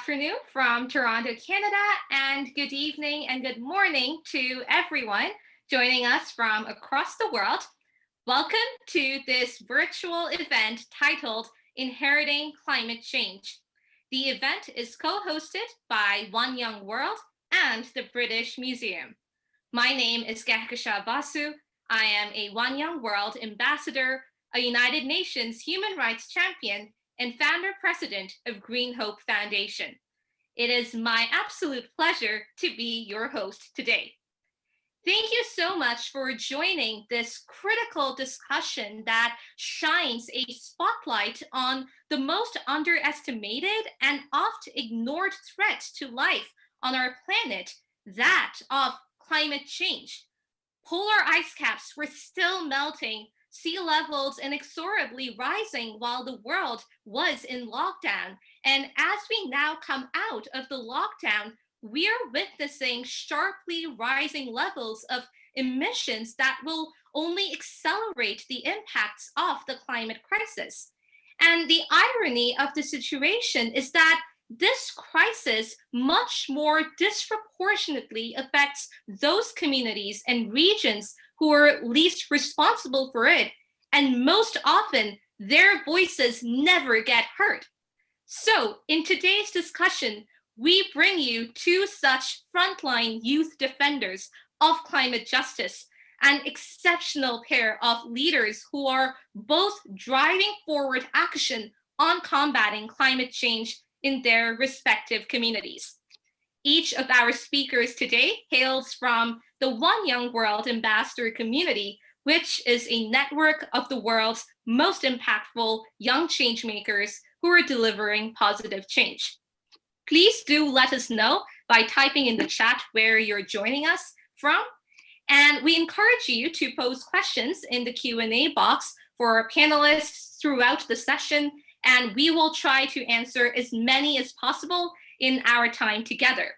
afternoon from Toronto, Canada, and good evening and good morning to everyone joining us from across the world. Welcome to this virtual event titled Inheriting Climate Change. The event is co-hosted by One Young World and the British Museum. My name is Kehkashan Basu. I am a One Young World ambassador, a United Nations human rights champion, and founder president of Green Hope Foundation. It is my absolute pleasure to be your host today. Thank you so much for joining this critical discussion that shines a spotlight on the most underestimated and oft ignored threat to life on our planet, that of climate change. Polar ice caps were still melting, sea levels inexorably rising while the world was in lockdown. And as we now come out of the lockdown, we are witnessing sharply rising levels of emissions that will only accelerate the impacts of the climate crisis. And the irony of the situation is that this crisis much more disproportionately affects those communities and regions who are least responsible for it, and most often their voices never get heard. So in today's discussion, we bring you two such frontline youth defenders of climate justice, an exceptional pair of leaders who are both driving forward action on combating climate change in their respective communities. Each of our speakers today hails from the One Young World Ambassador community, which is a network of the world's most impactful young changemakers who are delivering positive change. Please do let us know by typing in the chat where you're joining us from. And we encourage you to pose questions in the Q&A box for our panelists throughout the session, and we will try to answer as many as possible in our time together.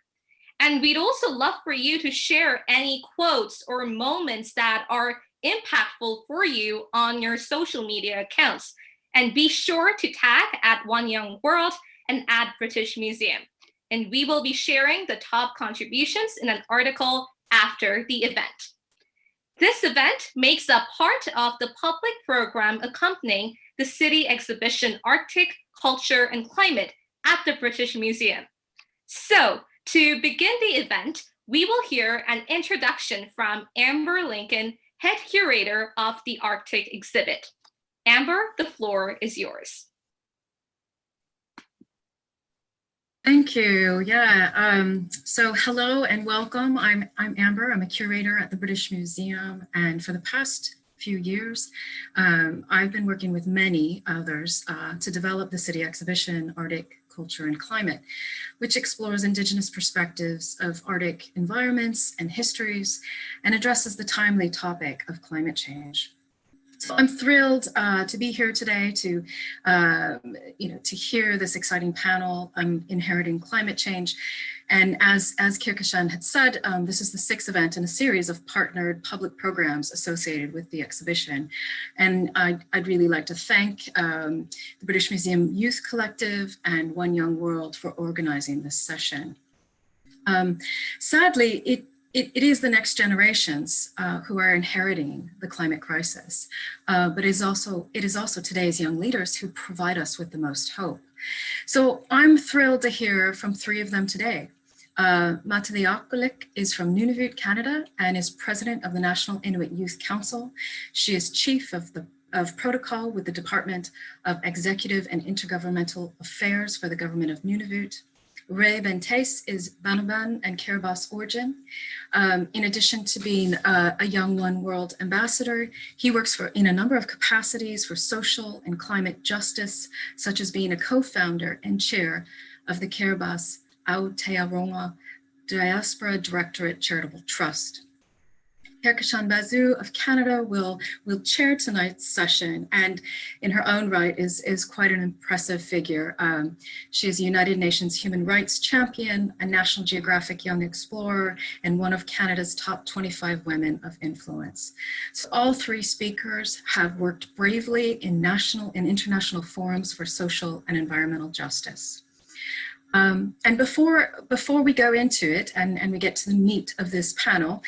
And we'd also love for you to share any quotes or moments that are impactful for you on your social media accounts. And be sure to tag at One Young World and at British Museum. And we will be sharing the top contributions in an article after the event. This event makes up part of the public program accompanying the city exhibition Arctic, Culture and Climate at the British Museum. So, to begin the event, we will hear an introduction from Amber Lincoln, head curator of the Arctic exhibit. Amber, the floor is yours. Thank you. So hello and welcome. I'm Amber. I'm a curator at the British Museum, and for the past few years, I've been working with many others to develop the city exhibition Arctic, Culture and Climate, which explores Indigenous perspectives of Arctic environments and histories and addresses the timely topic of climate change. So I'm thrilled to be here today to hear this exciting panel on inheriting climate change. And as Kehkashan had said, this is the 6th event in a series of partnered public programs associated with the exhibition. And I'd really like to thank the British Museum Youth Collective and One Young World for organizing this session. Sadly, it is the next generations who are inheriting the climate crisis, but it is also today's young leaders who provide us with the most hope. So I'm thrilled to hear from 3 of them today. Maatalii Okalik is from Nunavut, Canada, and is president of the National Inuit Youth Council. She is chief of protocol with the Department of Executive and Intergovernmental Affairs for the Government of Nunavut. Rae Bainteti is Banabang and Kiribati origin. In addition to being a Young One World ambassador, he works in a number of capacities for social and climate justice, such as being a co-founder and chair of the Kiribati Aotearoa Diaspora Directorate Charitable Trust. Kehkashan Basu of Canada will chair tonight's session, and in her own right is quite an impressive figure. She is a United Nations human rights champion, a National Geographic Young Explorer, and one of Canada's top 25 women of influence. So all 3 speakers have worked bravely in national and international forums for social and environmental justice. And before we go into it and we get to the meat of this panel,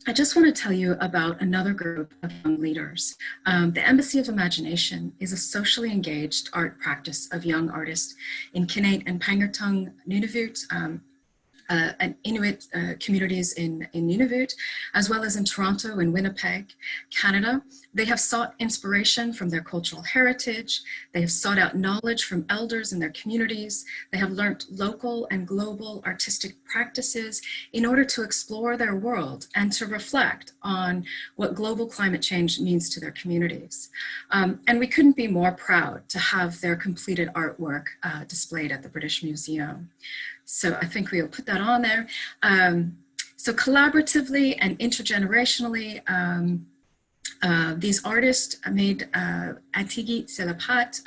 I just want to tell you about another group of young leaders. The Embassy of Imagination is a socially engaged art practice of young artists in Kinate and Pangertung, Nunavut, and Inuit communities in Nunavut, as well as in Toronto and Winnipeg, Canada. They have sought inspiration from their cultural heritage. They have sought out knowledge from elders in their communities. They have learned local and global artistic practices in order to explore their world and to reflect on what global climate change means to their communities. And we couldn't be more proud to have their completed artwork displayed at the British Museum. So I think we'll put that on there. So collaboratively and intergenerationally, these artists made Atigi Selapat.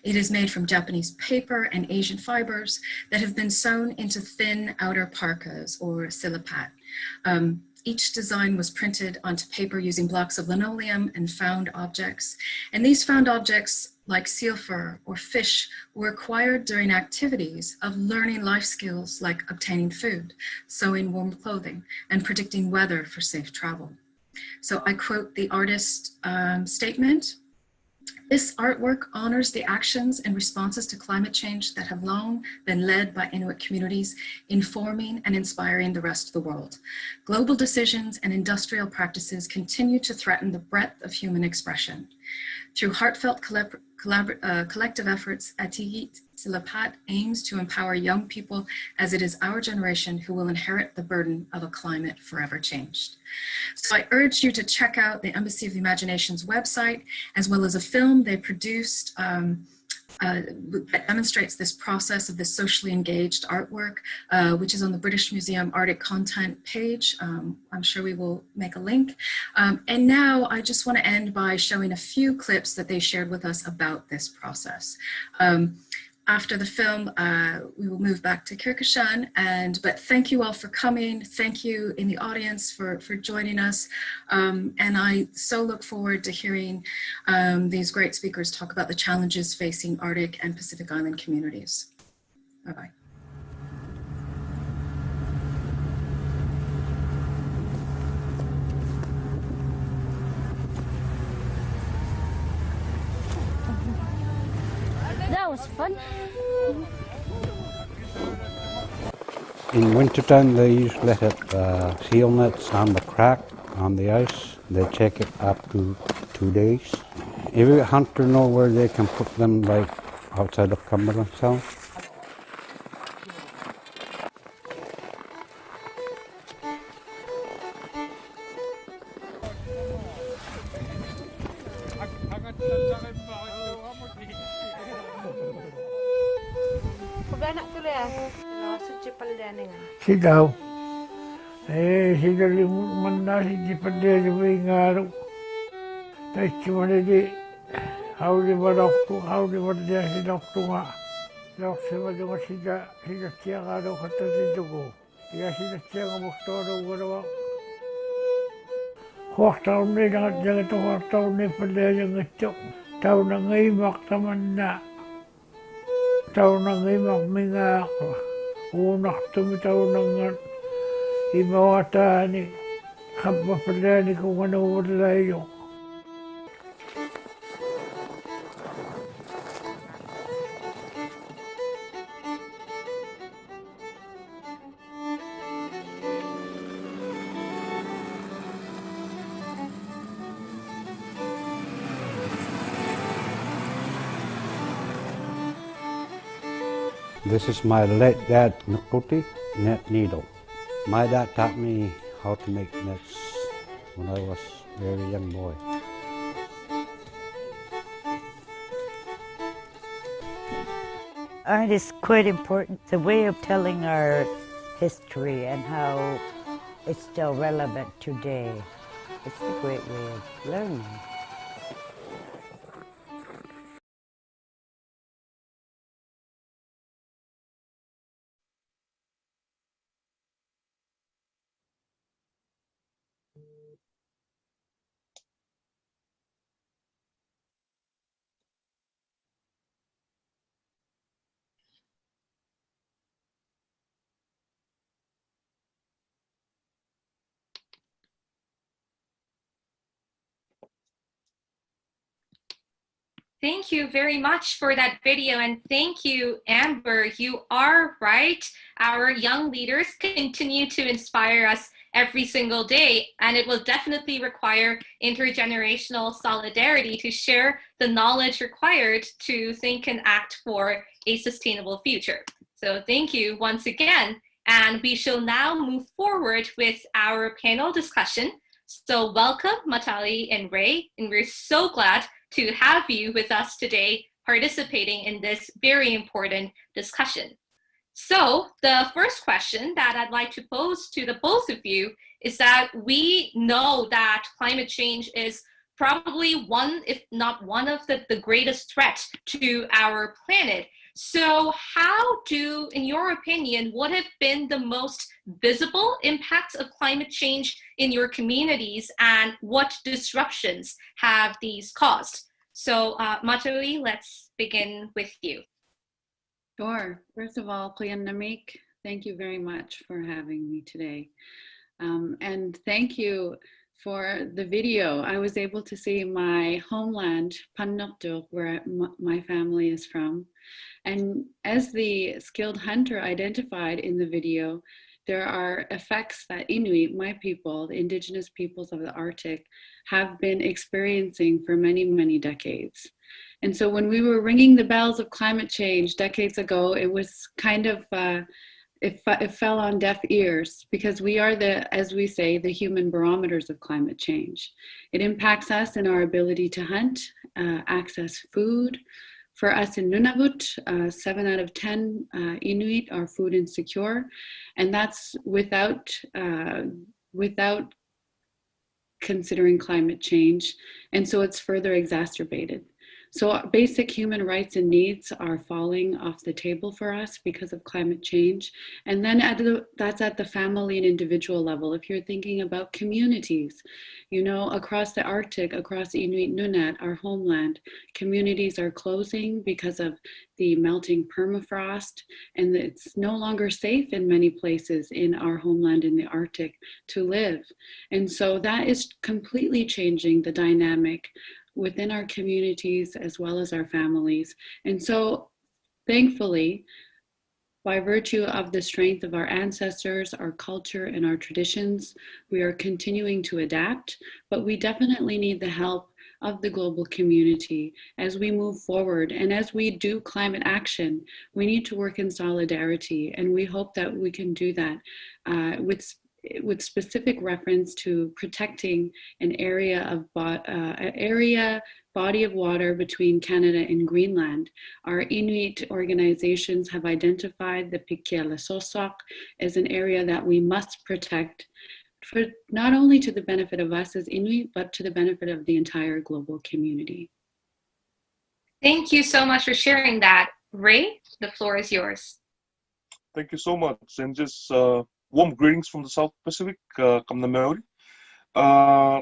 It is made from Japanese paper and Asian fibers that have been sewn into thin outer parkas or silapat. Each design was printed onto paper using blocks of linoleum and found objects. And these found objects, like seal fur or fish, were acquired during activities of learning life skills like obtaining food, sewing warm clothing, and predicting weather for safe travel. So I quote the artist statement: "This artwork honors the actions and responses to climate change that have long been led by Inuit communities, informing and inspiring the rest of the world. Global decisions and industrial practices continue to threaten the breadth of human expression. Through heartfelt collective efforts, Atigit Silapat aims to empower young people, as it is our generation who will inherit the burden of a climate forever changed." So I urge you to check out the Embassy of the Imagination's website, as well as a film they produced that demonstrates this process of this socially engaged artwork, which is on the British Museum Arctic content page. I'm sure we will make a link. And now I just want to end by showing a few clips that they shared with us about this process. After the film, we will move back to Kehkashan, but thank you all for coming. Thank you in the audience for joining us. And I so look forward to hearing these great speakers talk about the challenges facing Arctic and Pacific Island communities. Bye-bye. That was fun. In wintertime, they usually have seal nets on the crack on the ice. They check it up to 2 days. Every hunter know where they can put them, like outside of Cumberland Sound. Sidaw. Sidali manna si pada jui ngaru. Tai cuma di hau di pada si doktu nga. Dok sema dengan sida tiang ada kata sidugo. Ya sida tiang waktu ada gua. Waktu tahun ni jangan tu waktu tahun ni pada jangan cok. Tahun nangai waktu mana. Tahun nangai mak mingak. Unak tu tahun nangan. Imawata ni kapwa pada ni kung ano wala yung. This is my late dad, Nukuti, net needle. My dad taught me how to make nets when I was a very young boy. Art is quite important. It's a way of telling our history and how it's still relevant today. It's a great way of learning. Thank you very much for that video, and thank you, Amber. You are right. Our young leaders continue to inspire us every single day, and it will definitely require intergenerational solidarity to share the knowledge required to think and act for a sustainable future. So thank you once again, and we shall now move forward with our panel discussion. So welcome, Maatalii and Rae, and we're so glad to have you with us today participating in this very important discussion. So the first question that I'd like to pose to the both of you is that we know that climate change is probably one, if not one of the greatest threats to our planet. So how do, in your opinion, what have been the most visible impacts of climate change in your communities, and what disruptions have these caused? So Maatalii, let's begin with you. Sure. First of all, Qianamik, thank you very much for having me today. And thank you for the video. I was able to see my homeland, Panokto, where my family is from. And as the skilled hunter identified in the video, there are effects that Inuit, my people, the indigenous peoples of the Arctic, have been experiencing for many, many decades. And so when we were ringing the bells of climate change decades ago, it was kind of, it fell on deaf ears, because we are the, as we say, the human barometers of climate change. It impacts us in our ability to hunt, access food. For us in Nunavut, 7 out of 10 Inuit are food insecure, and that's without considering climate change, and so it's further exacerbated. So basic human rights and needs are falling off the table for us because of climate change. And then that's at the family and individual level. If you're thinking about communities, you know, across the Arctic, across Inuit Nunat, our homeland, communities are closing because of the melting permafrost, and it's no longer safe in many places in our homeland in the Arctic to live. And so that is completely changing the dynamic within our communities as well as our families. And so thankfully, by virtue of the strength of our ancestors, our culture, and our traditions, we are continuing to adapt, but we definitely need the help of the global community as we move forward. And as we do climate action, we need to work in solidarity, and we hope that we can do that with specific reference to protecting an body of water between Canada and Greenland. Our Inuit organizations have identified the Piquillo as an area that we must protect, for not only to the benefit of us as Inuit, but to the benefit of the entire global community. Thank you so much for sharing that. Rae, the floor is yours. Thank you so much, and just warm greetings from the South Pacific, Kamna Maori.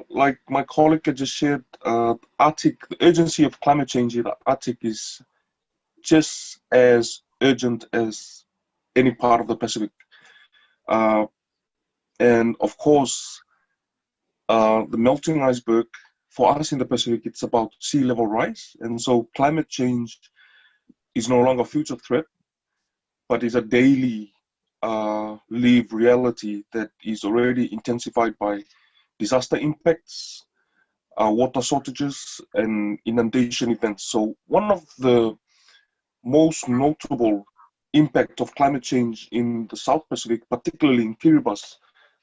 Like my colleague had just shared, Arctic, the urgency of climate change in the Arctic is just as urgent as any part of the Pacific. And of course, the melting iceberg, for us in the Pacific, it's about sea level rise. And so climate change is no longer a future threat, but is a daily lived reality that is already intensified by disaster impacts, water shortages, and inundation events. So one of the most notable impact of climate change in the South Pacific, particularly in Kiribati,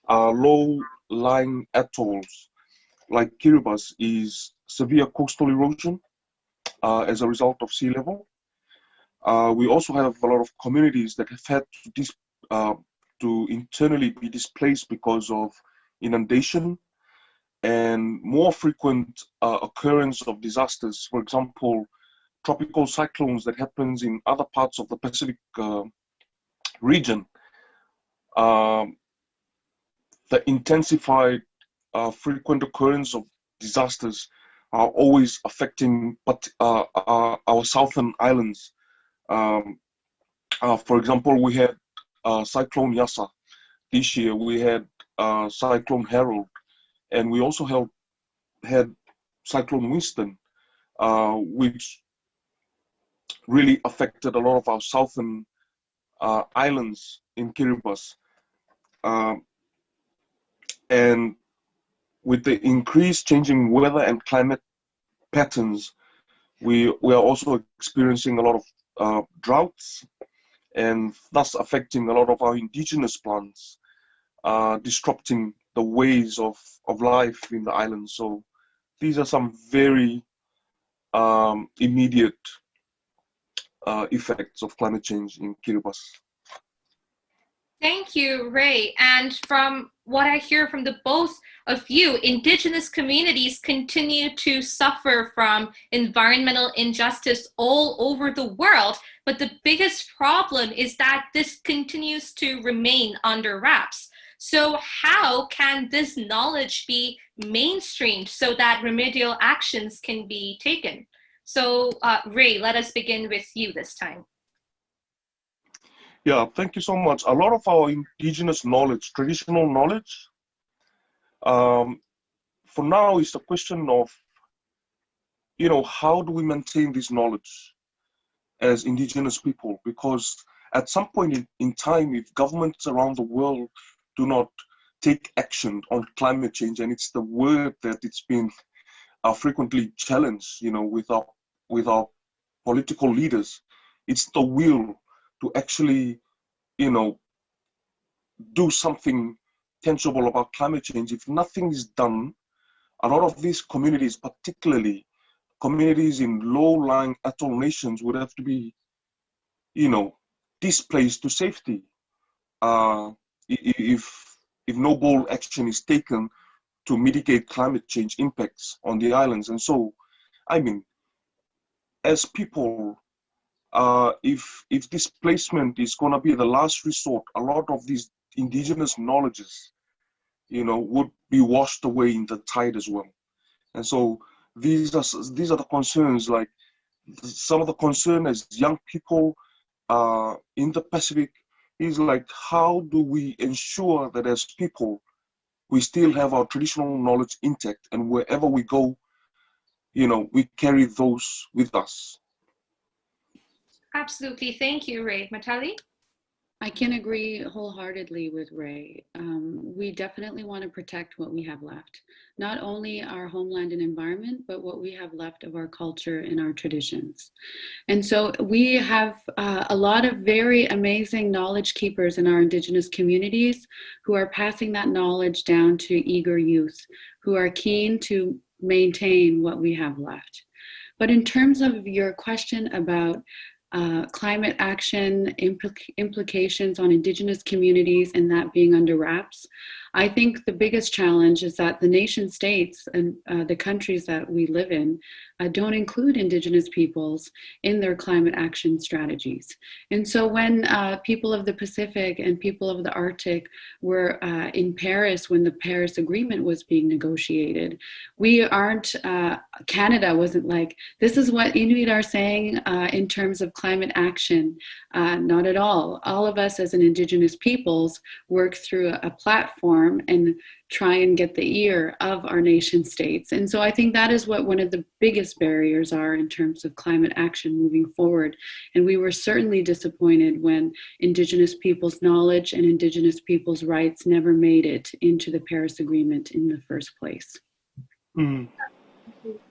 are low-lying atolls like Kiribati, is severe coastal erosion as a result of sea level. We also have a lot of communities that have had to internally be displaced because of inundation and more frequent occurrence of disasters. For example, tropical cyclones that happens in other parts of the Pacific region. The intensified frequent occurrence of disasters are always affecting our southern islands. For example, we had Cyclone Yasa. This year we had Cyclone Harold, and we also had Cyclone Winston, which really affected a lot of our southern islands in Kiribati. And with the increased changing weather and climate patterns, we are also experiencing a lot of droughts, and thus affecting a lot of our indigenous plants, disrupting the ways of life in the island. So these are some very immediate effects of climate change in Kiribati. Thank you, Ray. And from what I hear from the both of you, Indigenous communities continue to suffer from environmental injustice all over the world. But the biggest problem is that this continues to remain under wraps. So how can this knowledge be mainstreamed so that remedial actions can be taken? So Ray, let us begin with you this time. Yeah, thank you so much. A lot of our indigenous knowledge, traditional knowledge, for now is the question of, how do we maintain this knowledge as indigenous people? Because at some point in time, if governments around the world do not take action on climate change, and it's the word that it's been frequently challenged, with our political leaders, it's the will to actually, do something tangible about climate change. If nothing is done, a lot of these communities, particularly communities in low-lying atoll nations, would have to be, displaced to safety if no bold action is taken to mitigate climate change impacts on the islands. And so, as people, if displacement is going to be the last resort, a lot of these indigenous knowledges, would be washed away in the tide as well. And so these are the concerns. Like some of the concern as young people in the Pacific is like, how do we ensure that as people we still have our traditional knowledge intact, and wherever we go, we carry those with us. Absolutely. Thank you, Ray. Maatalii? I can agree wholeheartedly with Ray. We definitely want to protect what we have left, not only our homeland and environment, but what we have left of our culture and our traditions. And so we have a lot of very amazing knowledge keepers in our Indigenous communities who are passing that knowledge down to eager youth who are keen to maintain what we have left. But in terms of your question about climate action implications on Indigenous communities and that being under wraps, I think the biggest challenge is that the nation states and the countries that we live in don't include Indigenous peoples in their climate action strategies. And so when people of the Pacific and people of the Arctic were in Paris when the Paris Agreement was being negotiated, Canada wasn't like, this is what Inuit are saying in terms of climate action. Not at all. All of us as an Indigenous peoples work through a platform and try and get the ear of our nation states. And so I think that is what one of the biggest barriers are in terms of climate action moving forward. And we were certainly disappointed when Indigenous people's knowledge and Indigenous people's rights never made it into the Paris Agreement in the first place. Mm.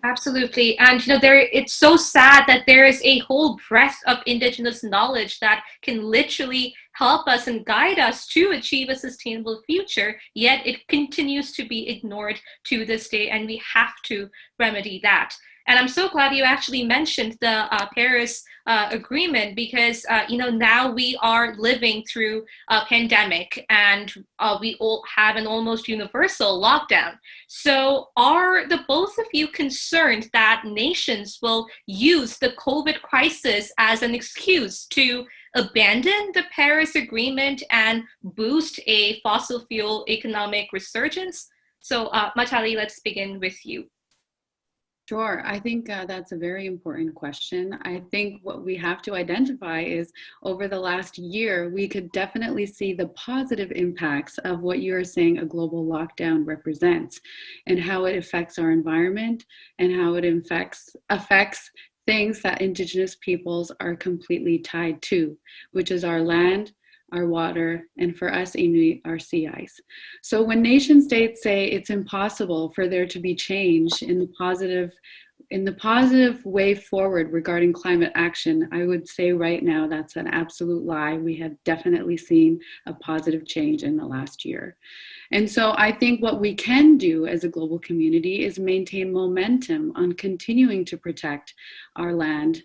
Absolutely. And it's so sad that there is a whole breadth of Indigenous knowledge that can literally help us and guide us to achieve a sustainable future, yet it continues to be ignored to this day, and we have to remedy that. And I'm so glad you actually mentioned the Paris Agreement, because now we are living through a pandemic, and we all have an almost universal lockdown. So are the both of you concerned that nations will use the COVID crisis as an excuse to abandon the Paris Agreement and boost a fossil fuel economic resurgence? So Maatalii, let's begin with you. Sure. I think that's a very important question. I think what we have to identify is over the last year, we could definitely see the positive impacts of what you're saying a global lockdown represents and how it affects our environment and how it affects things that Indigenous peoples are completely tied to, which is our land, our water, and for us Inuit, our sea ice. So when nation states say it's impossible for there to be change in the positive way forward regarding climate action, I would say right now that's an absolute lie. We have definitely seen a positive change in the last year. And so I think what we can do as a global community is maintain momentum on continuing to protect our land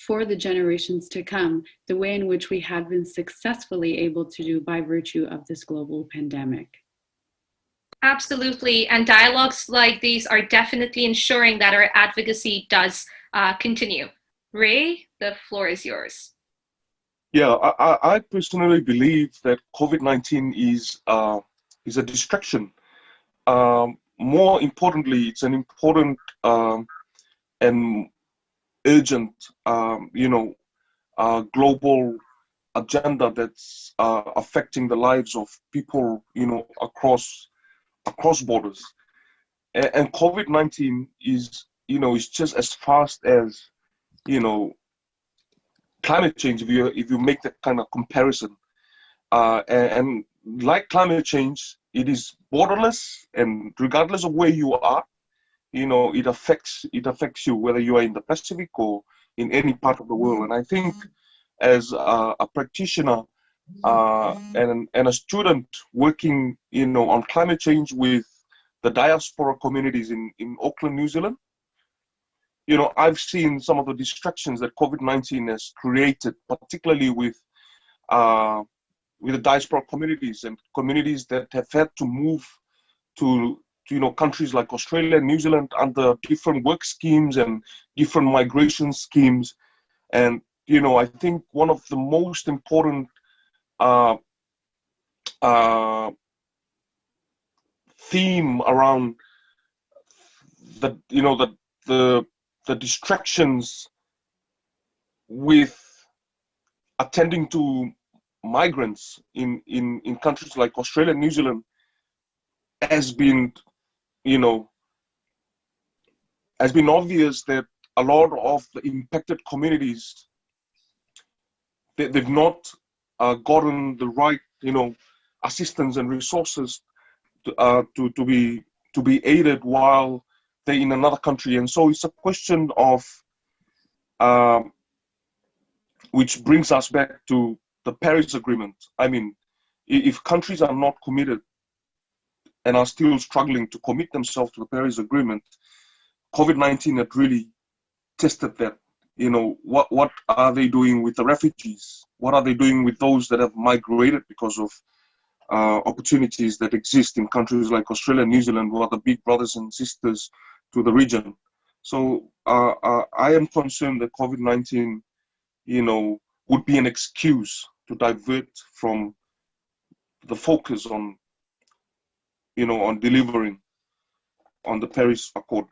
for the generations to come, the way in which we have been successfully able to do by virtue of this global pandemic. Absolutely. And dialogues like these are definitely ensuring that our advocacy does continue. Ray, the floor is yours. Yeah, I personally believe that COVID-19 is a distraction. More importantly, it's an important and urgent, global agenda that's affecting the lives of people, across borders. And COVID-19 is just as fast as, climate change, if you make that kind of comparison. And like climate change, it is borderless, and regardless of where you are, it affects you, whether you are in the Pacific or in any part of the world. And I think as a practitioner and a student working, on climate change with the diaspora communities in Auckland, New Zealand, I've seen some of the distractions that COVID-19 has created, particularly with the diaspora communities and communities that have had to move to countries like Australia and New Zealand under different work schemes and different migration schemes. And I think one of the most important theme around the distractions with attending to migrants in countries like Australia and New Zealand has been obvious that a lot of the impacted communities, they've not gotten the right assistance and resources to be aided while they're in another country. And so it's a question of which brings us back to the Paris Agreement. I mean, if countries are not committed and are still struggling to commit themselves to the Paris Agreement, COVID-19 had really tested that. What are they doing with the refugees? What are they doing with those that have migrated because of opportunities that exist in countries like Australia and New Zealand, who are the big brothers and sisters to the region? So I am concerned that COVID-19, would be an excuse to divert from the focus on, on delivering on the Paris Accord.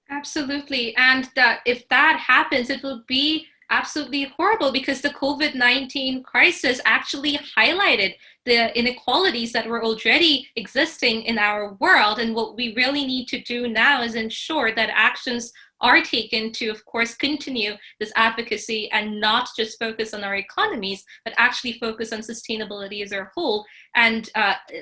Absolutely. And if that happens, it will be absolutely horrible, because the COVID-19 crisis actually highlighted the inequalities that were already existing in our world. And what we really need to do now is ensure that actions are taken to, of course, continue this advocacy and not just focus on our economies, but actually focus on sustainability as a whole, and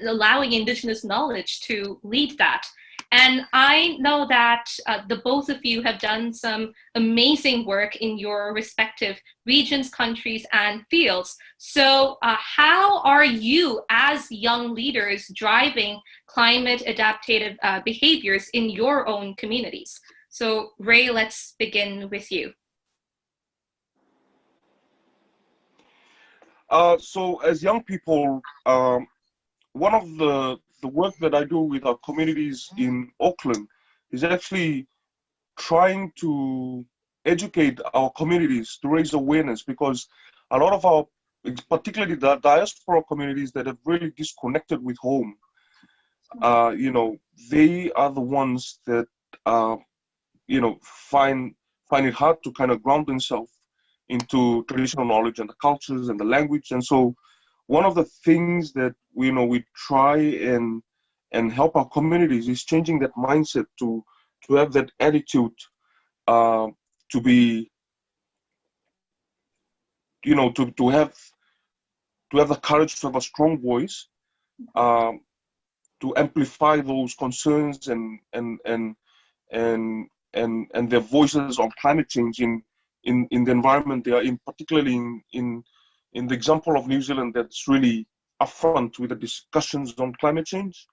allowing Indigenous knowledge to lead that. And I know that the both of you have done some amazing work in your respective regions, countries, and fields. So how are you as young leaders driving climate adaptive behaviors in your own communities? So Ray, let's begin with you. So as young people, one of the work that I do with our communities in Auckland is actually trying to educate our communities, to raise awareness, because a lot of our, particularly the diaspora communities that have really disconnected with home, they are the ones that find it hard to kind of ground themselves into traditional knowledge and the cultures and the language. And so one of the things that we try and help our communities is changing that mindset to have that attitude to be, to have the courage to have a strong voice, to amplify those concerns and their voices on climate change in the environment they are in, particularly in the example of New Zealand that's really upfront with the discussions on climate change.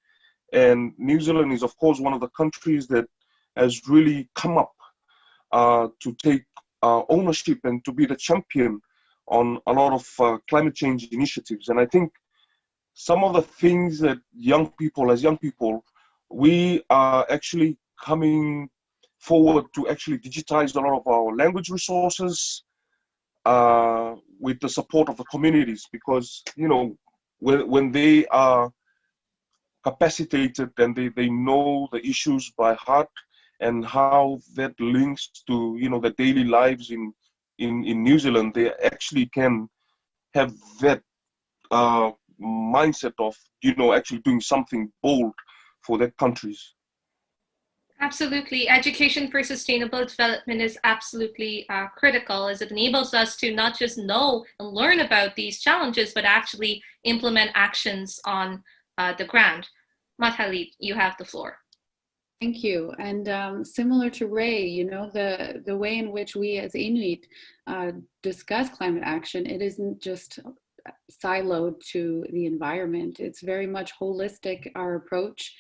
And New Zealand is, of course, one of the countries that has really come up to take ownership and to be the champion on a lot of climate change initiatives. And I think some of the things that as young people, we are actually coming forward to actually digitize a lot of our language resources with the support of the communities, because, when they are capacitated and they know the issues by heart and how that links to, their daily lives in New Zealand, they actually can have that mindset of, actually doing something bold for their countries. Absolutely. Education for sustainable development is absolutely critical, as it enables us to not just know and learn about these challenges, but actually implement actions on the ground. Maatalii, you have the floor. Thank you. And similar to Ray, the way in which we as Inuit discuss climate action, it isn't just siloed to the environment. It's very much holistic, our approach,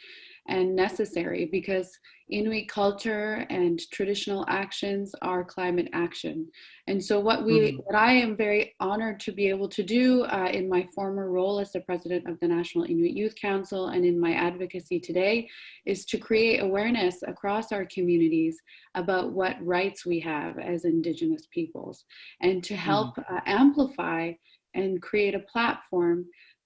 and necessary, because Inuit culture and traditional actions are climate action. And so what I am very honored to be able to do in my former role as the president of the National Inuit Youth Council and in my advocacy today is to create awareness across our communities about what rights we have as Indigenous peoples, and to help amplify and create a platform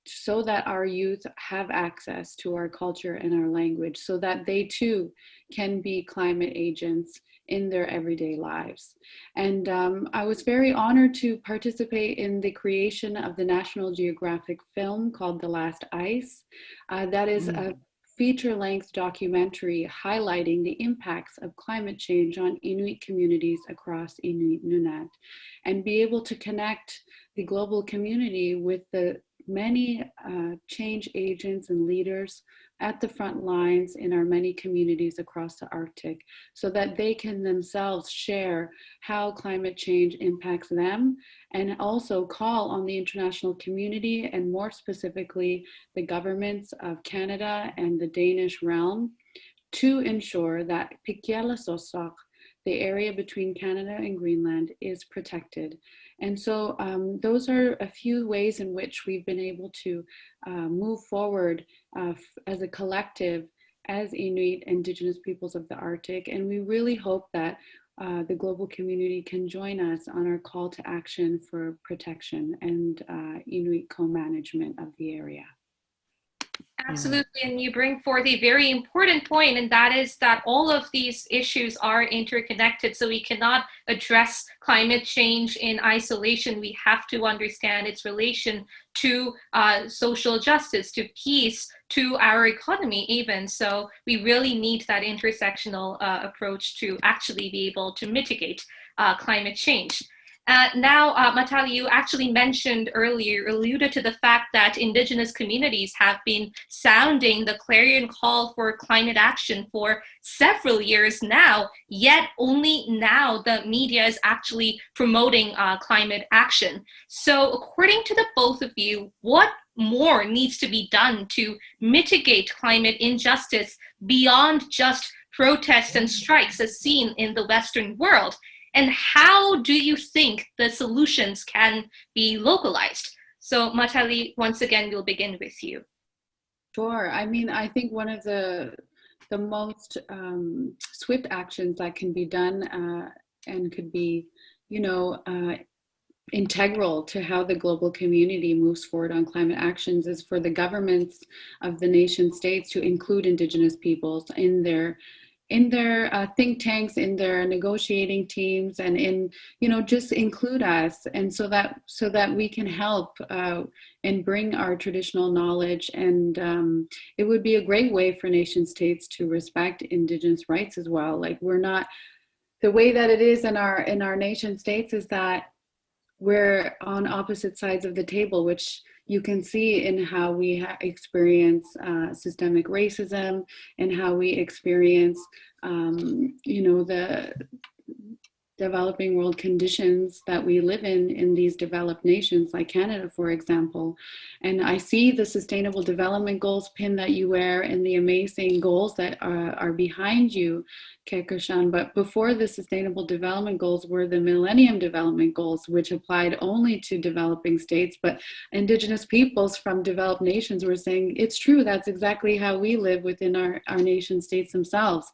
so that our youth have access to our culture and our language, so that they too can be climate agents in their everyday lives. And I was very honored to participate in the creation of the National Geographic film called The Last Ice. That is a feature-length documentary highlighting the impacts of climate change on Inuit communities across Inuit Nunat, and be able to connect the global community with the many change agents and leaders at the front lines in our many communities across the Arctic, so that they can themselves share how climate change impacts them, and also call on the international community, and more specifically the governments of Canada and the Danish realm, to ensure that Piquillo, the area between Canada and Greenland, is protected. And so those are a few ways in which we've been able to move forward as a collective, as Inuit Indigenous peoples of the Arctic. And we really hope that the global community can join us on our call to action for protection and Inuit co-management of the area. Absolutely, and you bring forth a very important point, and that is that all of these issues are interconnected. So we cannot address climate change in isolation. We have to understand its relation to social justice, to peace, to our economy even. So we really need that intersectional approach to actually be able to mitigate climate change. Now, Maatalii, you actually mentioned earlier, alluded to the fact that Indigenous communities have been sounding the clarion call for climate action for several years now, yet only now the media is actually promoting climate action. So according to the both of you, what more needs to be done to mitigate climate injustice beyond just protests and strikes as seen in the Western world? And how do you think the solutions can be localized? So Maatalii, once again, we'll begin with you. Sure. I mean, I think one of the most swift actions that can be done and could be, integral to how the global community moves forward on climate actions is for the governments of the nation states to include Indigenous peoples in their think tanks, in their negotiating teams, and just include us, and so that we can help and bring our traditional knowledge. And it would be a great way for nation states to respect Indigenous rights as well. Like, the way that it is in our nation states is that we're on opposite sides of the table, which you can see in how we experience systemic racism and how we experience, the developing world conditions that we live in these developed nations like Canada, for example. And I see the Sustainable Development Goals pin that you wear and the amazing goals that are behind you, Kehkashan. But before the Sustainable Development Goals were the Millennium Development Goals, which applied only to developing states. But Indigenous peoples from developed nations were saying, it's true, that's exactly how we live within our nation states themselves.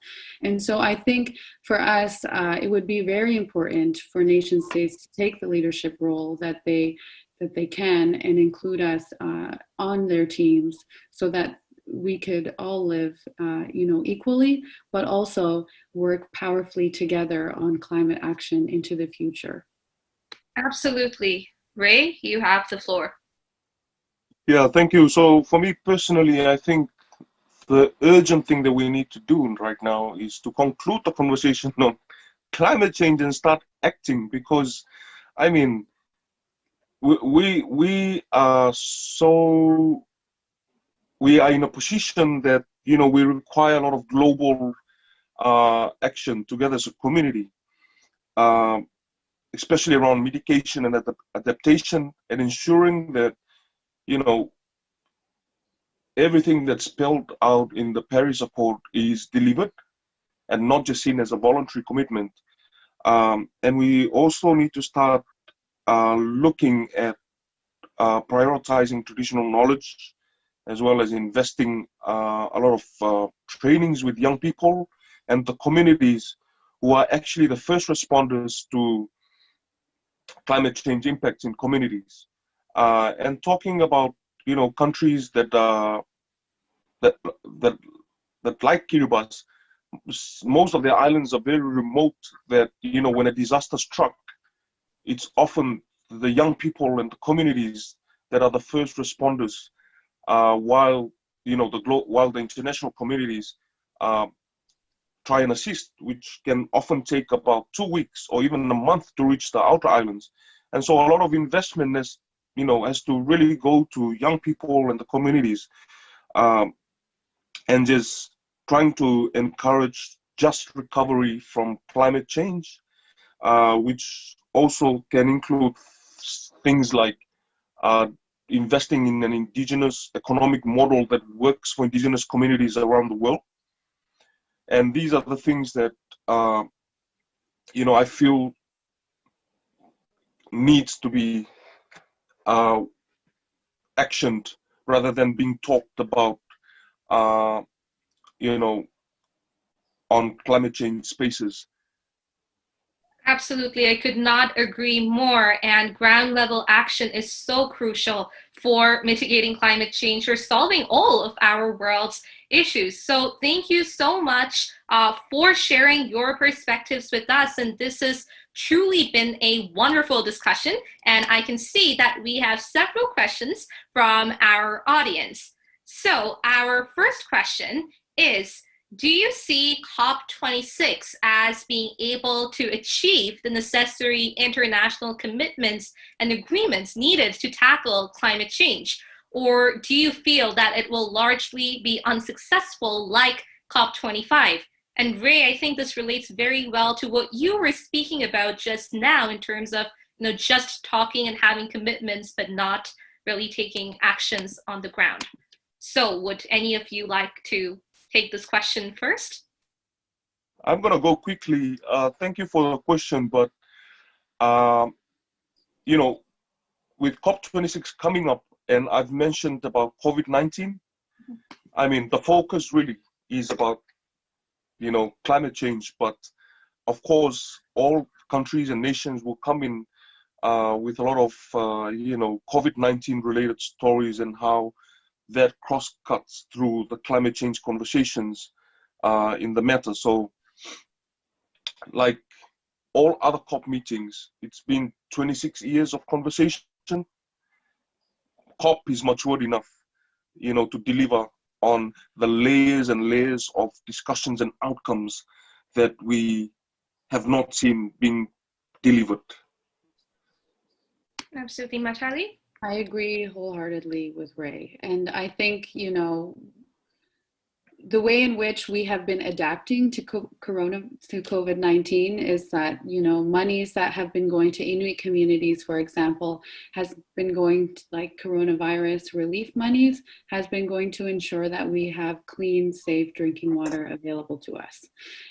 And so I think for us, it would be very important for nation states to take the leadership role that they can and include us on their teams so that we could all live equally, but also work powerfully together on climate action into the future. Absolutely. Ray, you have the floor. Yeah, thank you. So for me personally, I think the urgent thing that we need to do right now is to conclude the conversation on climate change and start acting, because I mean, we are in a position that, we require a lot of global action together as a community, especially around mitigation and adaptation, and ensuring that, everything that's spelled out in the Paris Accord is delivered and not just seen as a voluntary commitment. And we also need to start looking at prioritizing traditional knowledge, as well as investing a lot of trainings with young people and the communities who are actually the first responders to climate change impacts in communities. And talking about, countries that like Kiribati, most of their islands are very remote, that, when a disaster struck, it's often the young people and the communities that are the first responders, while the international communities try and assist, which can often take about 2 weeks or even a month to reach the outer islands. And so a lot of investment has to really go to young people and the communities, and just trying to encourage just recovery from climate change, which also can include things like investing in an indigenous economic model that works for indigenous communities around the world. And these are the things that, I feel needs to be actioned rather than being talked about, on climate change spaces. Absolutely, I could not agree more. And ground level action is so crucial for mitigating climate change or solving all of our world's issues. So thank you so much for sharing your perspectives with us. And this has truly been a wonderful discussion. And I can see that we have several questions from our audience. So our first question is, do you see COP26 as being able to achieve the necessary international commitments and agreements needed to tackle climate change? Or do you feel that it will largely be unsuccessful like COP25? And Ray, I think this relates very well to what you were speaking about just now in terms of just talking and having commitments, but not really taking actions on the ground. So would any of you like to take this question first? I'm going to go quickly. Thank you for the question, but with COP26 coming up, and I've mentioned about COVID-19, I mean, the focus really is about, climate change, but of course, all countries and nations will come in with a lot of, COVID-19 related stories and how that cross-cuts through the climate change conversations in the matter. So, like all other COP meetings, it's been 26 years of conversation. COP is matured enough, to deliver on the layers and layers of discussions and outcomes that we have not seen being delivered. Absolutely, Maatalii. I agree wholeheartedly with Ray. And I think, you know, the way in which we have been adapting to COVID-19 is that, you know, monies that have been going to Inuit communities, for example, has been going to, like coronavirus relief monies, has been going to ensure that we have clean, safe drinking water available to us.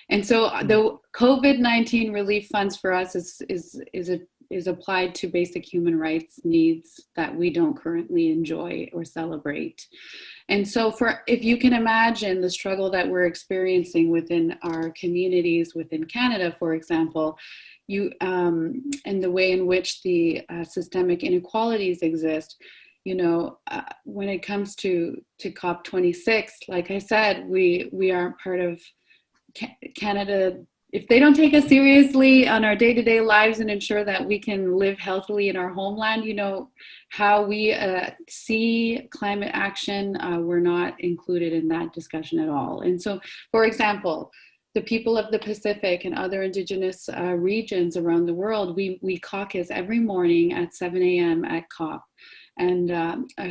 And so the COVID-19 relief funds for us is applied to basic human rights needs that we don't currently enjoy or celebrate. And so if you can imagine the struggle that we're experiencing within our communities within Canada, for example, and the way in which the systemic inequalities exist, you know, when it comes to COP26, like I said, we aren't part of Canada. If they don't take us seriously on our day-to-day lives and ensure that we can live healthily in our homeland, you know, how we see climate action, we're not included in that discussion at all. And so, for example, the people of the Pacific and other Indigenous regions around the world, we caucus every morning at 7 a.m. at COP. And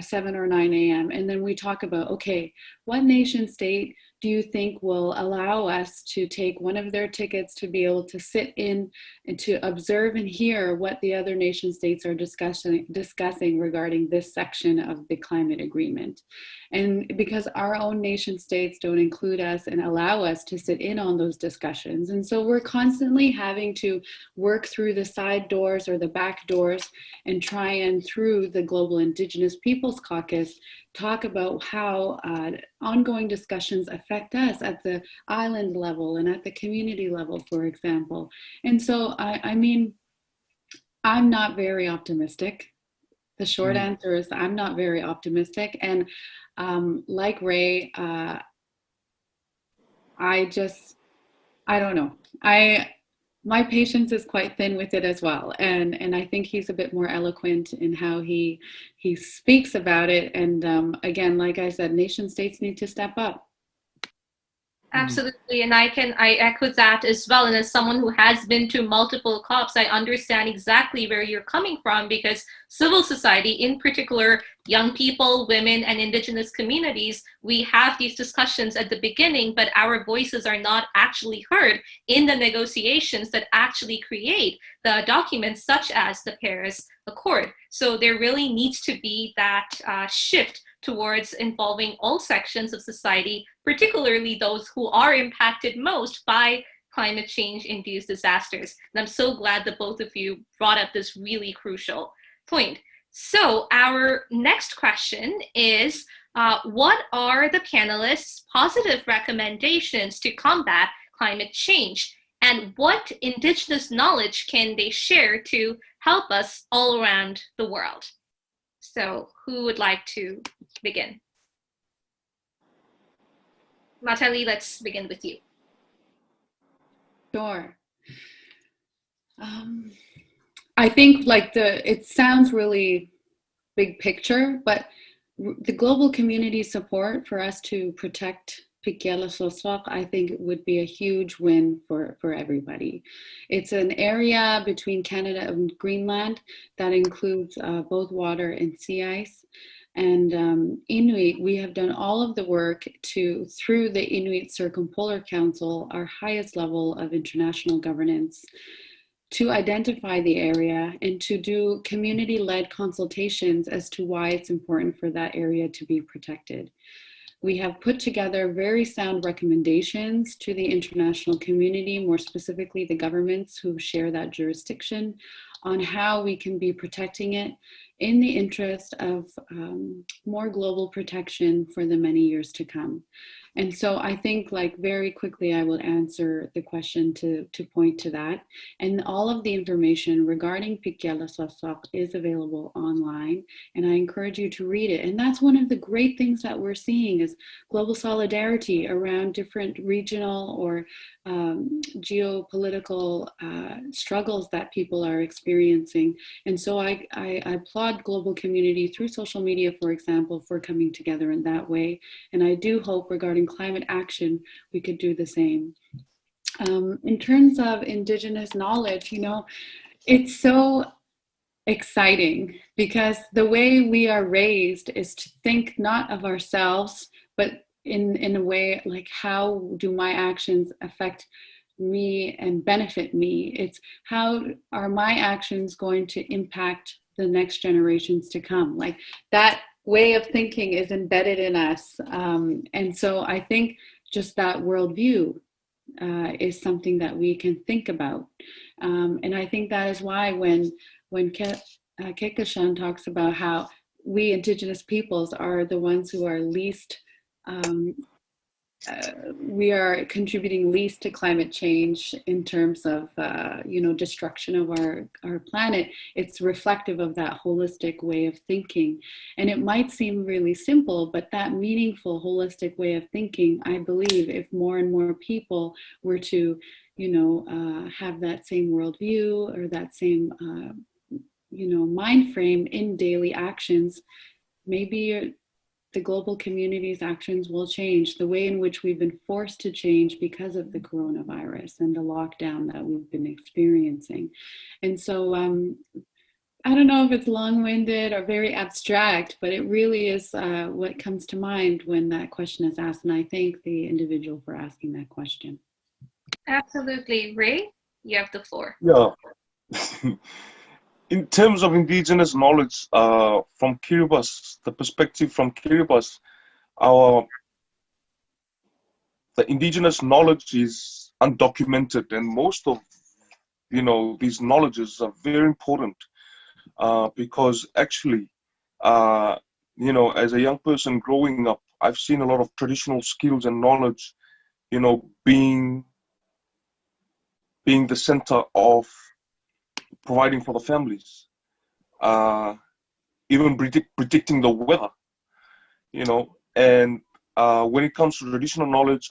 7 or 9 a.m. And then we talk about, okay, what nation state do you think will allow us to take one of their tickets to be able to sit in and to observe and hear what the other nation states are discussing regarding this section of the climate agreement? And because our own nation states don't include us and allow us to sit in on those discussions. And so we're constantly having to work through the side doors or the back doors and try and through the Global Indigenous Peoples Caucus talk about how ongoing discussions affect us at the island level and at the community level, for example. And so, I mean, I'm not very optimistic. The short answer is I'm not very optimistic. And like Ray, I don't know. My patience is quite thin with it as well. And I think he's a bit more eloquent in how he speaks about it. And again, like I said, nation states need to step up. Absolutely, and I echo that as well. And as someone who has been to multiple COPs, I understand exactly where you're coming from, because civil society, in particular, young people, women, and Indigenous communities, we have these discussions at the beginning, but our voices are not actually heard in the negotiations that actually create the documents such as the Paris Accord. So there really needs to be that shift towards involving all sections of society, particularly those who are impacted most by climate change-induced disasters. And I'm so glad that both of you brought up this really crucial point. So our next question is, what are the panelists' positive recommendations to combat climate change? And what Indigenous knowledge can they share to help us all around the world? So who would like to begin? Maatalii, let's begin with you. Sure. I think it sounds really big picture, but the global community support for us to protect Piquillo, I think it would be a huge win for everybody. It's an area between Canada and Greenland that includes both water and sea ice. And Inuit, we have done all of the work through the Inuit Circumpolar Council, our highest level of international governance, to identify the area and to do community-led consultations as to why it's important for that area to be protected. We have put together very sound recommendations to the international community, more specifically the governments who share that jurisdiction, on how we can be protecting it in the interest of more global protection for the many years to come. And so I think very quickly I will answer the question to point to that. And all of the information regarding Piquillo is available online, and I encourage you to read it. And that's one of the great things that we're seeing is global solidarity around different regional or geopolitical struggles that people are experiencing. And so I applaud global community through social media, for example, for coming together in that way. And I do hope regarding climate action, we could do the same. In terms of Indigenous knowledge, it's so exciting because the way we are raised is to think not of ourselves, but in a way like, how do my actions affect me and benefit me? It's how are my actions going to impact the next generations to come? Like, that way of thinking is embedded in us. And so I think just that worldview is something that we can think about. And I think that is why when Kehkashan talks about how we Indigenous peoples are the ones who are least, we are contributing least to climate change in terms of, destruction of our planet. It's reflective of that holistic way of thinking. And it might seem really simple, but that meaningful, holistic way of thinking, I believe if more and more people were to, have that same worldview or that same, mind frame in daily actions, maybe the global community's actions will change, the way in which we've been forced to change because of the coronavirus and the lockdown that we've been experiencing. And so I don't know if it's long-winded or very abstract, but it really is what comes to mind when that question is asked. And I thank the individual for asking that question. Absolutely. Ray, you have the floor. Yeah. In terms of Indigenous knowledge, from Kiribati, the perspective from Kiribati, the Indigenous knowledge is undocumented, and most of these knowledges are very important because actually, as a young person growing up, I've seen a lot of traditional skills and knowledge, being the center of providing for the families, even predicting the weather, and when it comes to traditional knowledge,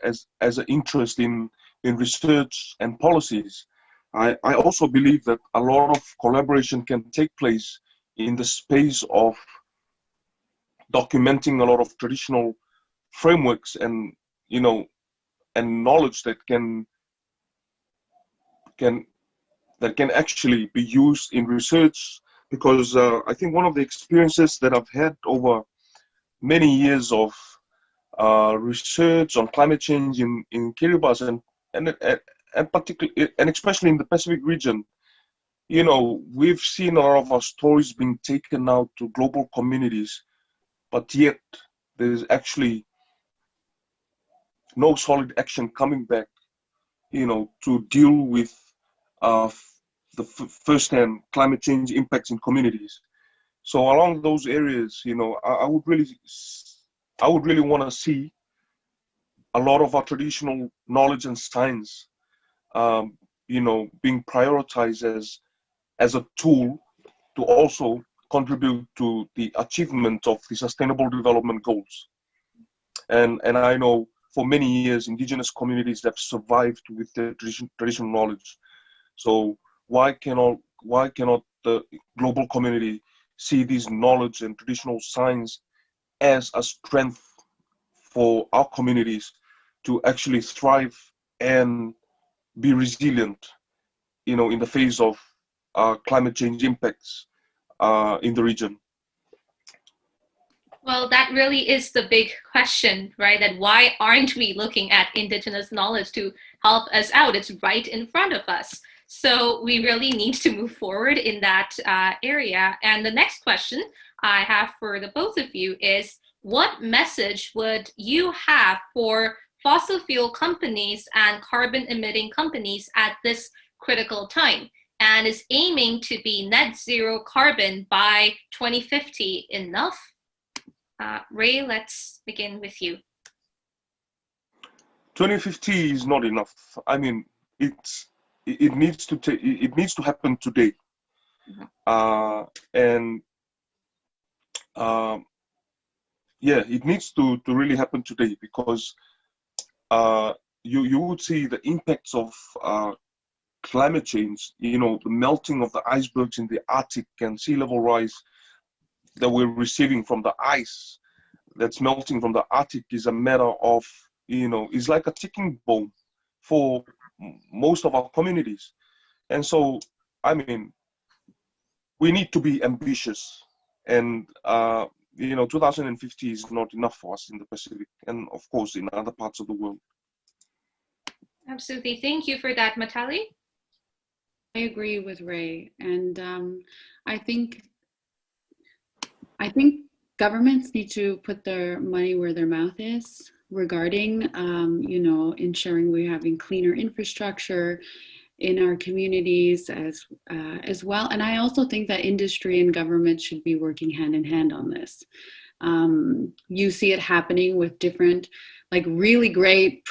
as an interest in research and policies, I also believe that a lot of collaboration can take place in the space of documenting a lot of traditional frameworks and knowledge that can actually be used in research, because I think one of the experiences that I've had over many years of research on climate change in Kiribati and particularly and especially in the Pacific region, we've seen a lot of our stories being taken out to global communities, but yet there's actually no solid action coming back, to deal with the first-hand climate change impacts in communities. So along those areas, I would really want to see a lot of our traditional knowledge and science, being prioritized as a tool to also contribute to the achievement of the Sustainable Development Goals. And I know for many years, Indigenous communities have survived with their traditional knowledge. So why cannot the global community see this knowledge and traditional science as a strength for our communities to actually thrive and be resilient, in the face of climate change impacts in the region? Well, that really is the big question, right? That why aren't we looking at Indigenous knowledge to help us out? It's right in front of us. So we really need to move forward in that area. And the next question I have for the both of you is, what message would you have for fossil fuel companies and carbon emitting companies at this critical time? And is aiming to be net zero carbon by 2050 enough? Ray, let's begin with you. 2050 is not enough. I mean, it needs to happen today. Mm-hmm. It needs to really happen today, because you would see the impacts of climate change, the melting of the icebergs in the Arctic and sea level rise that we're receiving from the ice that's melting from the Arctic is a matter of, is like a ticking bomb for most of our communities. And so, I mean, we need to be ambitious, and 2050 is not enough for us in the Pacific, and of course in other parts of the world. Absolutely. Thank you for that, Maatalii. I agree with Ray, and I think governments need to put their money where their mouth is regarding, ensuring we're having cleaner infrastructure in our communities as well. And I also think that industry and government should be working hand in hand on this. You see it happening with different, like really great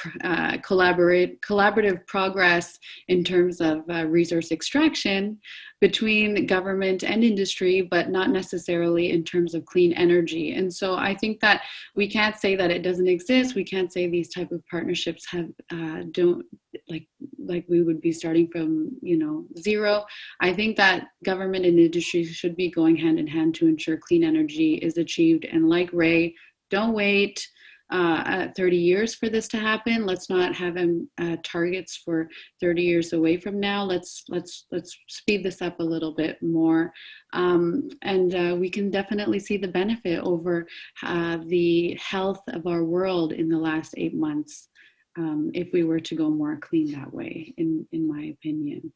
collaborative progress in terms of resource extraction between government and industry, but not necessarily in terms of clean energy. And so I think that we can't say that it doesn't exist. We can't say these type of partnerships don't like we would be starting from zero. I think that government and industry should be going hand in hand to ensure clean energy is achieved. And like Ray, don't wait 30 years for this to happen. Let's not have targets for 30 years away from now. Let's speed this up a little bit more, and we can definitely see the benefit over the health of our world in the last 8 months if we were to go more clean that way, in my opinion.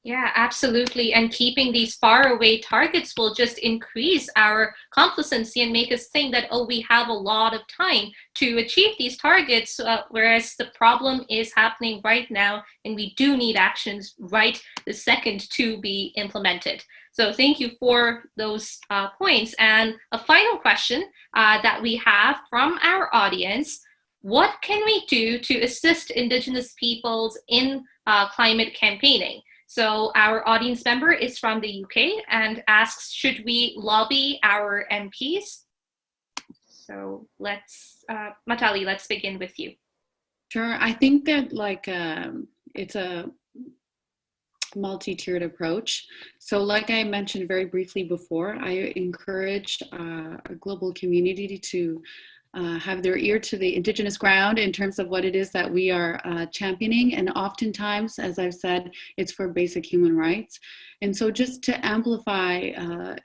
Yeah, absolutely. And keeping these faraway targets will just increase our complacency and make us think that, oh, we have a lot of time to achieve these targets, whereas the problem is happening right now, and we do need actions right the second to be implemented. So thank you for those points. And a final question that we have from our audience: what can we do to assist Indigenous peoples in climate campaigning? So our audience member is from the UK and asks, should we lobby our MPs? So let's, Maatalii, let's begin with you. Sure. I think that it's a multi-tiered approach. So like I mentioned very briefly before, I encouraged a global community to have their ear to the Indigenous ground in terms of what it is that we are championing. And oftentimes, as I've said, it's for basic human rights. And so just to amplify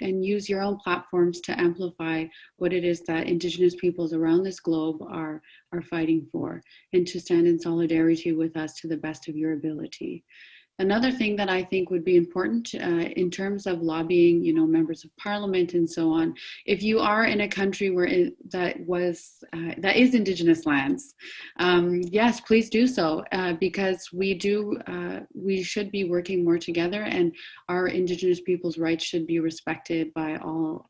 and use your own platforms to amplify what it is that Indigenous peoples around this globe are fighting for, and to stand in solidarity with us to the best of your ability. Another thing that I think would be important in terms of lobbying, members of parliament and so on, if you are in a country where that is Indigenous lands, yes, please do so, because we should be working more together, and our Indigenous people's rights should be respected by all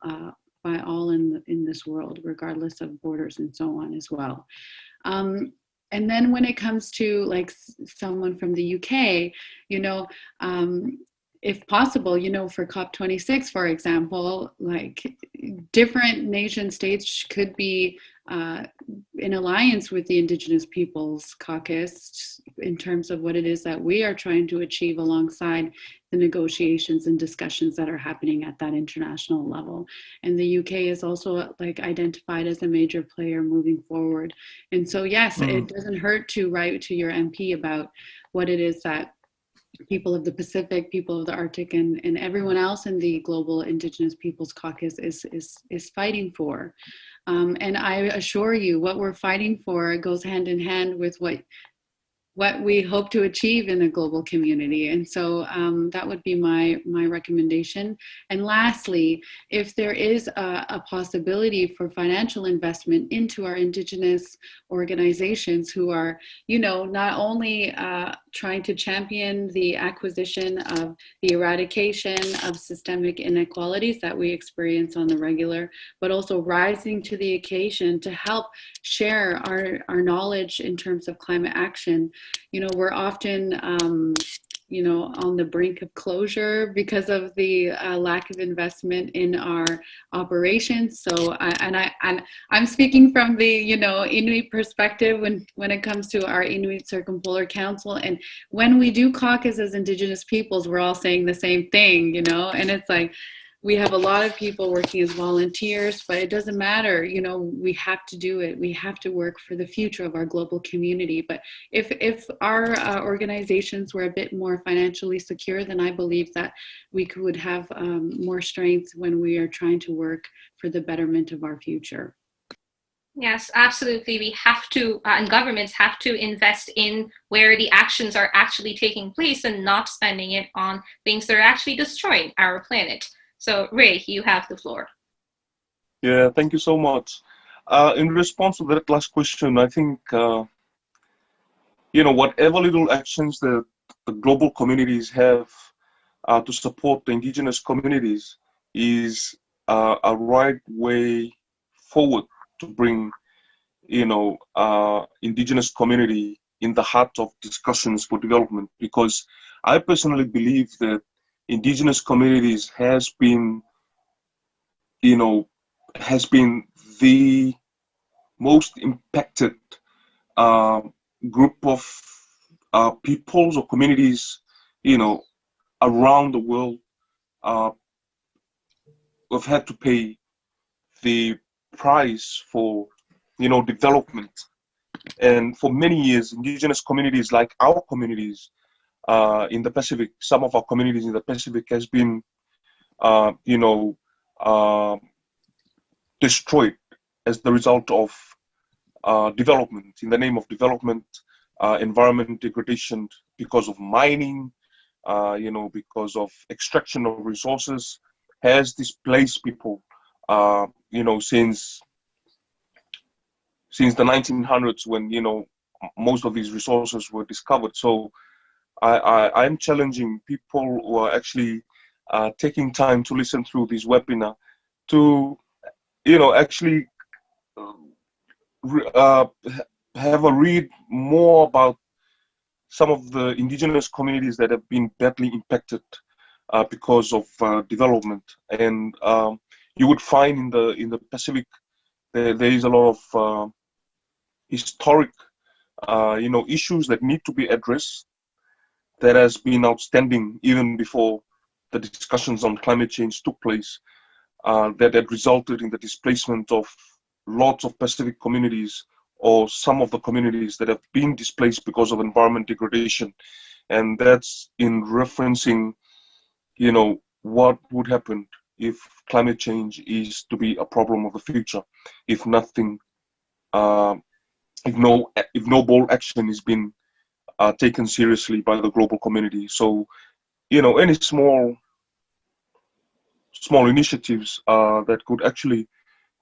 in this world, regardless of borders and so on as well. And then when it comes to like someone from the UK, if possible, for COP26, for example, like different nation states could be in alliance with the Indigenous Peoples Caucus in terms of what it is that we are trying to achieve alongside the negotiations and discussions that are happening at that international level. And the UK is also identified as a major player moving forward. And so, yes, it doesn't hurt to write to your MP about what it is that people of the Pacific, people of the Arctic, and everyone else in the Global Indigenous Peoples Caucus is fighting for. And I assure you, what we're fighting for goes hand in hand with what we hope to achieve in a global community. And so that would be my recommendation. And lastly, if there is a possibility for financial investment into our Indigenous organizations who are, not only trying to champion the acquisition of the eradication of systemic inequalities that we experience on the regular, but also rising to the occasion to help share our knowledge in terms of climate action. We're often, on the brink of closure because of the lack of investment in our operations. So, I'm speaking from the, Inuit perspective when it comes to our Inuit Circumpolar Council. And when we do caucus as Indigenous peoples, we're all saying the same thing, and it's like, we have a lot of people working as volunteers, but it doesn't matter. You know, we have to do it. We have to work for the future of our global community. But if our organizations were a bit more financially secure, then I believe that we would have more strength when we are trying to work for the betterment of our future. Yes, absolutely. We have to, and governments have to invest in where the actions are actually taking place and not spending it on things that are actually destroying our planet. So Ray, you have the floor. Yeah, thank you so much. In response to that last question, I think, you know, whatever little actions that the global communities have to support the indigenous communities is a right way forward to bring, you know, indigenous community in the heart of discussions for development. Because I personally believe that indigenous communities has been, you know, has been the most impacted group of peoples or communities, you know, around the world. Have had to pay the price for, you know, development. And for many years, indigenous communities like our communities in the Pacific, some of our communities in the Pacific has been, you know, destroyed as the result of development, in the name of development, environment degradation because of mining, you know, because of extraction of resources, has displaced people, you know, since the 1900s when, you know, most of these resources were discovered. So I'm challenging people who are actually taking time to listen through this webinar to, you know, actually have a read more about some of the indigenous communities that have been badly impacted because of development. And you would find in the Pacific there is a lot of historic, you know, issues that need to be addressed that has been outstanding even before the discussions on climate change took place, that had resulted in the displacement of lots of Pacific communities or some of the communities that have been displaced because of environment degradation. And that's in referencing, you know, what would happen if climate change is to be a problem of the future, if nothing, if no bold action is being taken seriously by the global community. So, you know, any small initiatives that could actually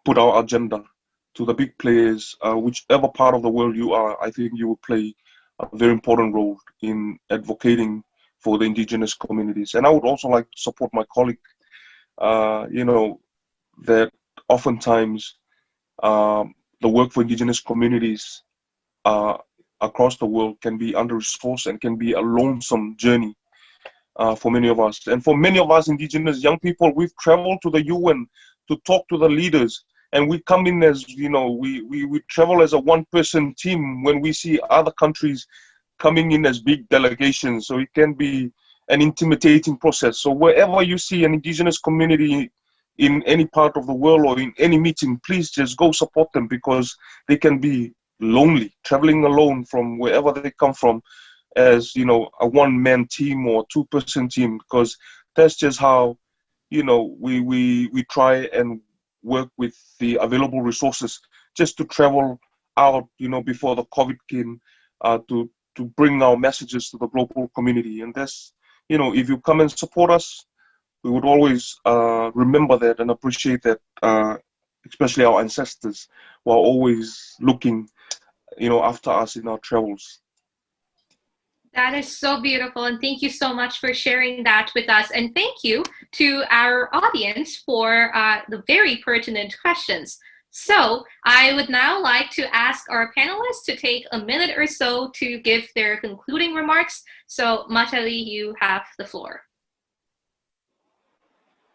put our agenda to the big players, whichever part of the world you are, I think you will play a very important role in advocating for the indigenous communities. And I would also like to support my colleague, you know, that oftentimes the work for indigenous communities across the world can be under-resourced and can be a lonesome journey for many of us. And for many of us indigenous young people, we've traveled to the UN to talk to the leaders, and we come in as, you know, we travel as a one-person team when we see other countries coming in as big delegations. So it can be an intimidating process. So wherever you see an indigenous community in any part of the world or in any meeting, please just go support them, because they can be lonely, traveling alone from wherever they come from as, you know, a one-man team or two-person team, because that's just how, you know, we try and work with the available resources just to travel out, you know, before the COVID came, to bring our messages to the global community. And that's, you know, if you come and support us, we would always remember that and appreciate that, especially our ancestors who are always looking, you know, after us in our travels. That is so beautiful, and thank you so much for sharing that with us. And thank you to our audience for the very pertinent questions. So I would now like to ask our panelists to take a minute or so to give their concluding remarks. So Maatalii, you have the floor.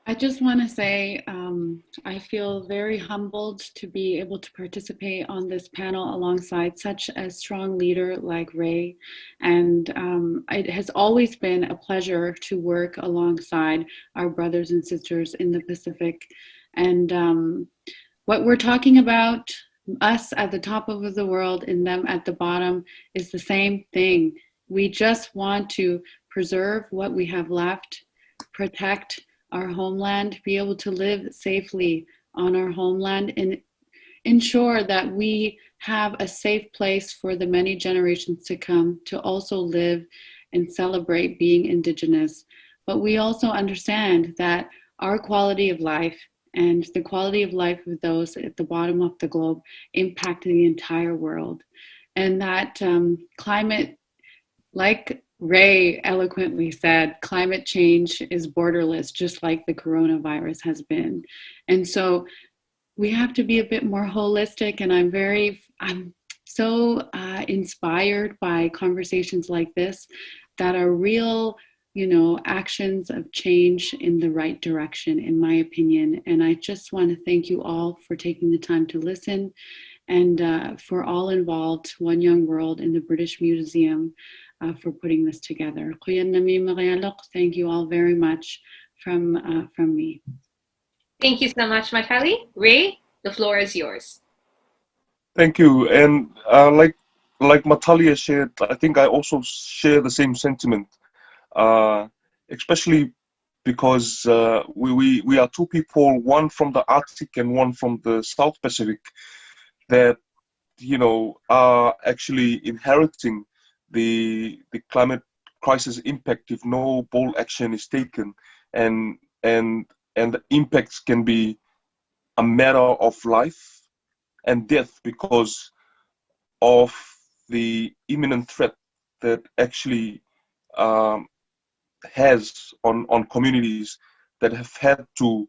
I just want to say I feel very humbled to be able to participate on this panel alongside such a strong leader like Ray. And it has always been a pleasure to work alongside our brothers and sisters in the Pacific. And what we're talking about, us at the top of the world and them at the bottom, is the same thing. We just want to preserve what we have left, protect our homeland, be able to live safely on our homeland, and ensure that we have a safe place for the many generations to come to also live and celebrate being Indigenous. But we also understand that our quality of life and the quality of life of those at the bottom of the globe impact the entire world. And that climate, like Ray eloquently said, climate change is borderless, just like the coronavirus has been. And so we have to be a bit more holistic, and I'm so inspired by conversations like this that are real, actions of change in the right direction, in my opinion. And I just want to thank you all for taking the time to listen, and for all involved, One Young World in the British Museum, for putting this together. Thank you all very much from me. Thank you so much, Maatalii. Ray, the floor is yours. Thank you. And like Maatalii has shared, I think I also share the same sentiment, especially because we are two people, one from the Arctic and one from the South Pacific, that are actually inheriting the climate crisis impact if no bold action is taken, and the impacts can be a matter of life and death because of the imminent threat that actually has on communities that have had to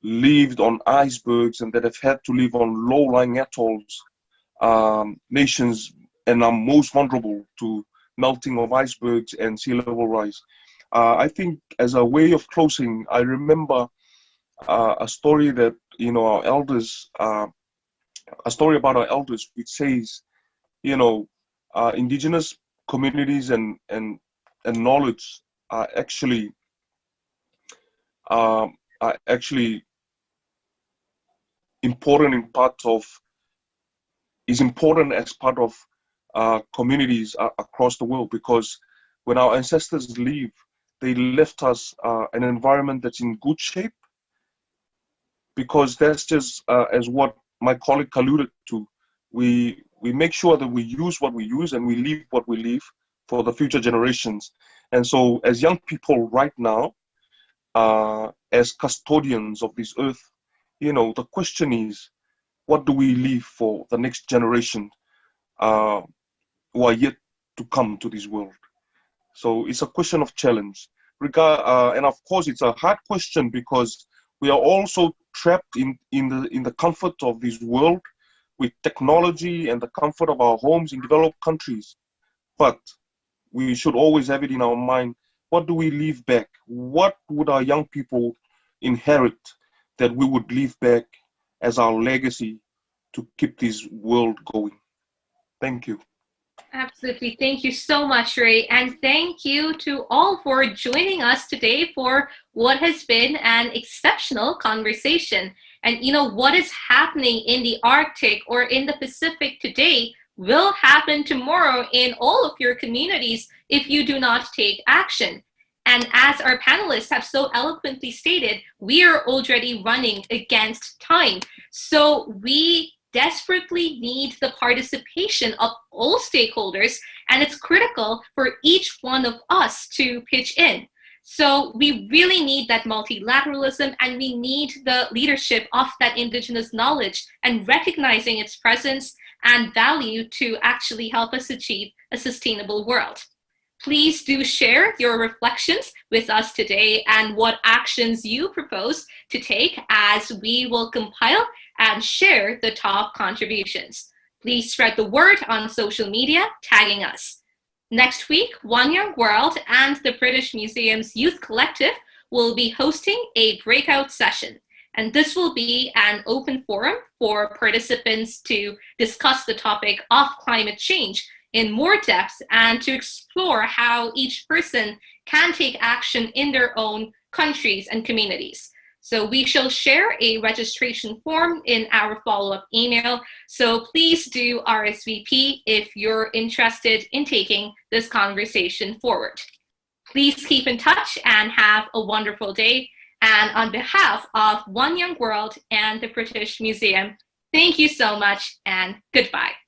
live on icebergs and that have had to live on low-lying atolls, nations, and are most vulnerable to melting of icebergs and sea level rise. I think as a way of closing, I remember a story that our elders, a story about our elders, which says, indigenous communities and knowledge are actually important is important as part of communities across the world, because when our ancestors leave, they left us an environment that's in good shape, because that's just as what my colleague alluded to. We make sure that we use what we use and we leave what we leave for the future generations. And so as young people right now, as custodians of this earth, the question is, what do we leave for the next generation who are yet to come to this world? So it's a question of challenge. And of course, it's a hard question because we are also trapped in the comfort of this world with technology and the comfort of our homes in developed countries. But we should always have it in our mind, what do we leave back? What would our young people inherit that we would leave back as our legacy to keep this world going? Thank you. Absolutely. Thank you so much, Ray. And thank you to all for joining us today for what has been an exceptional conversation. And what is happening in the Arctic or in the Pacific today will happen tomorrow in all of your communities if you do not take action. And as our panelists have so eloquently stated, we are already running against time. So we desperately need the participation of all stakeholders, and it's critical for each one of us to pitch in. So we really need that multilateralism, and we need the leadership of that Indigenous knowledge and recognizing its presence and value to actually help us achieve a sustainable world. Please do share your reflections with us today and what actions you propose to take, as we will compile and share the top contributions. Please spread the word on social media, tagging us. Next week, One Young World and the British Museum's Youth Collective will be hosting a breakout session. And this will be an open forum for participants to discuss the topic of climate change in more depth and to explore how each person can take action in their own countries and communities. So we shall share a registration form in our follow-up email. So please do RSVP if you're interested in taking this conversation forward. Please keep in touch and have a wonderful day. And on behalf of One Young World and the British Museum, thank you so much and goodbye.